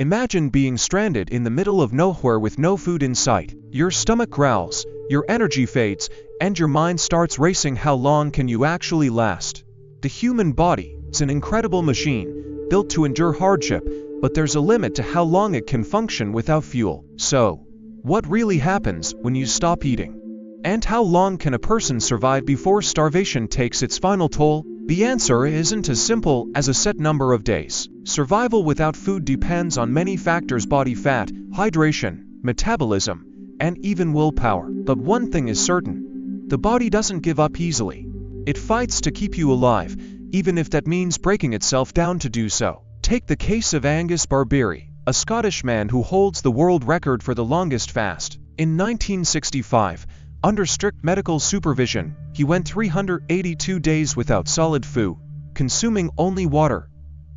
Imagine being stranded in the middle of nowhere with no food in sight. Your stomach growls, your energy fades, and your mind starts racing. How long can you actually last? The human body is an incredible machine, built to endure hardship, but there's a limit to how long it can function without fuel. So, what really happens when you stop eating? And how long can a person survive before starvation takes its final toll? The answer isn't as simple as a set number of days. Survival without food depends on many factors: body fat, hydration, metabolism, and even willpower. But one thing is certain: the body doesn't give up easily. It fights to keep you alive, even if that means breaking itself down to do so. Take the case of Angus Barbieri, a Scottish man who holds the world record for the longest fast. In 1965, under strict medical supervision, he went 382 days without solid food, consuming only water,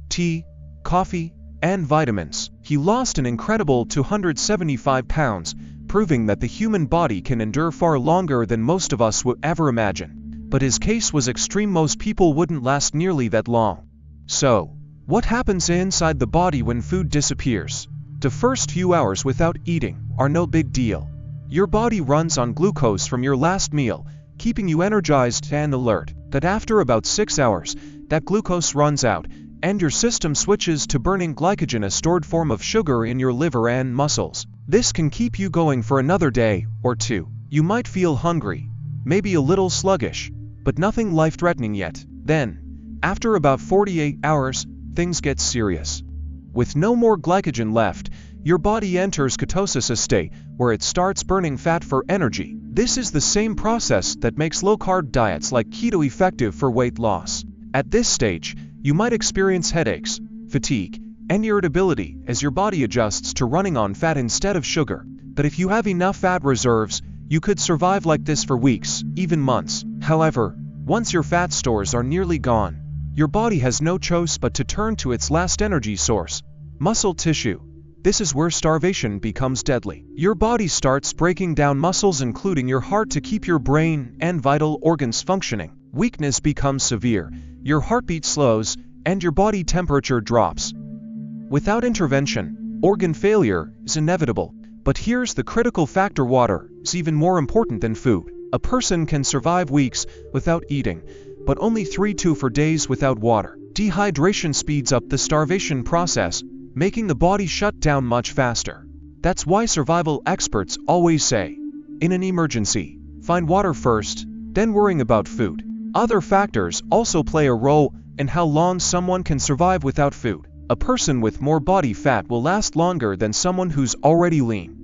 tea, coffee, and vitamins. He lost an incredible 275 pounds, proving that the human body can endure far longer than most of us would ever imagine. But his case was extreme. Most people wouldn't last nearly that long. So, what happens inside the body when food disappears? The first few hours without eating are no big deal. Your body runs on glucose from your last meal, keeping you energized and alert. But after about 6 hours, that glucose runs out, and your system switches to burning glycogen, a stored form of sugar in your liver and muscles. This can keep you going for another day or two. You might feel hungry, maybe a little sluggish, but nothing life-threatening yet. Then, after about 48 hours, things get serious. With no more glycogen left, your body enters ketosis, a state where it starts burning fat for energy. This is the same process that makes low-carb diets like keto effective for weight loss. At this stage, you might experience headaches, fatigue, and irritability as your body adjusts to running on fat instead of sugar. But if you have enough fat reserves, you could survive like this for weeks, even months. However, once your fat stores are nearly gone, your body has no choice but to turn to its last energy source: muscle tissue. This is where starvation becomes deadly. Your body starts breaking down muscles, including your heart, to keep your brain and vital organs functioning. Weakness becomes severe, your heartbeat slows, and your body temperature drops. Without intervention, organ failure is inevitable. But here's the critical factor: water is even more important than food. A person can survive weeks without eating, but only 3 to 4 days without water. Dehydration speeds up the starvation process, making the body shut down much faster. That's why survival experts always say, in an emergency, find water first, then worrying about food. Other factors also play a role in how long someone can survive without food. A person with more body fat will last longer than someone who's already lean.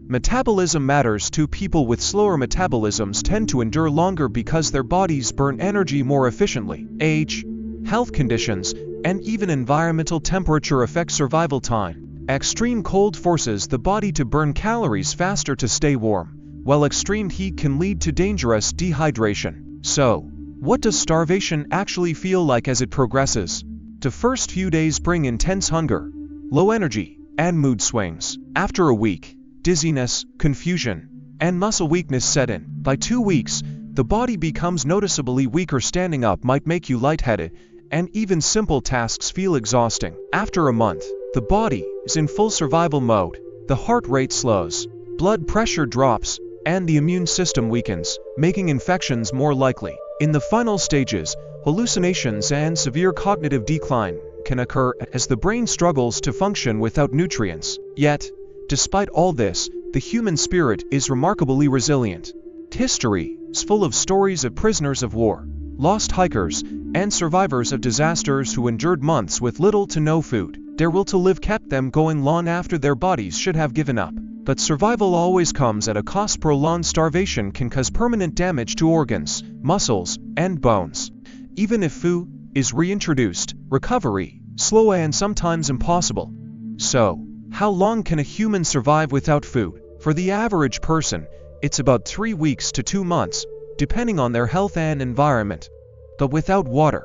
Metabolism matters too. People with slower metabolisms tend to endure longer because their bodies burn energy more efficiently. Age, health conditions, and even environmental temperature affect survival time. Extreme cold forces the body to burn calories faster to stay warm, while extreme heat can lead to dangerous dehydration. So, what does starvation actually feel like as it progresses? The first few days bring intense hunger, low energy, and mood swings. After a week, dizziness, confusion, and muscle weakness set in. By 2 weeks, the body becomes noticeably weaker. Standing up might make you lightheaded, and even simple tasks feel exhausting. After a month, the body is in full survival mode. The heart rate slows, blood pressure drops, and the immune system weakens, making infections more likely. In the final stages, hallucinations and severe cognitive decline can occur as the brain struggles to function without nutrients. Yet, despite all this, the human spirit is remarkably resilient. History is full of stories of prisoners of war, lost hikers, and survivors of disasters who endured months with little to no food. Their will to live kept them going long after their bodies should have given up. But survival always comes at a cost. Prolonged starvation can cause permanent damage to organs, muscles, and bones. Even if food is reintroduced, recovery is slow and sometimes impossible. So, how long can a human survive without food? For the average person, it's about 3 weeks to 2 months, depending on their health and environment. But without water,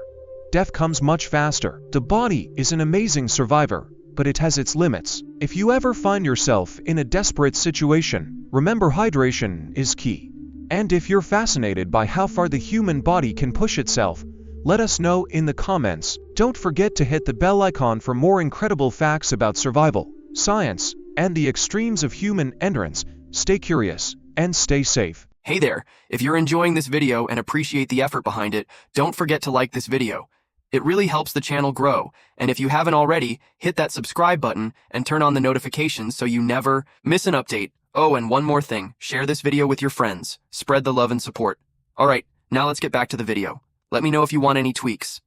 death comes much faster. The body is an amazing survivor, but it has its limits. If you ever find yourself in a desperate situation, remember hydration is key. And if you're fascinated by how far the human body can push itself, let us know in the comments. Don't forget to hit the bell icon for more incredible facts about survival. science, and the extremes of human endurance. Stay curious and stay safe. Hey there, if you're enjoying this video and appreciate the effort behind it, don't forget to like this video. It really helps the channel grow, and if you haven't already, hit that subscribe button and turn on the notifications so you never miss an update. Oh, and one more thing, share this video with your friends. Spread the love and support. Alright, now let's get back to the video. Let me know if you want any tweaks.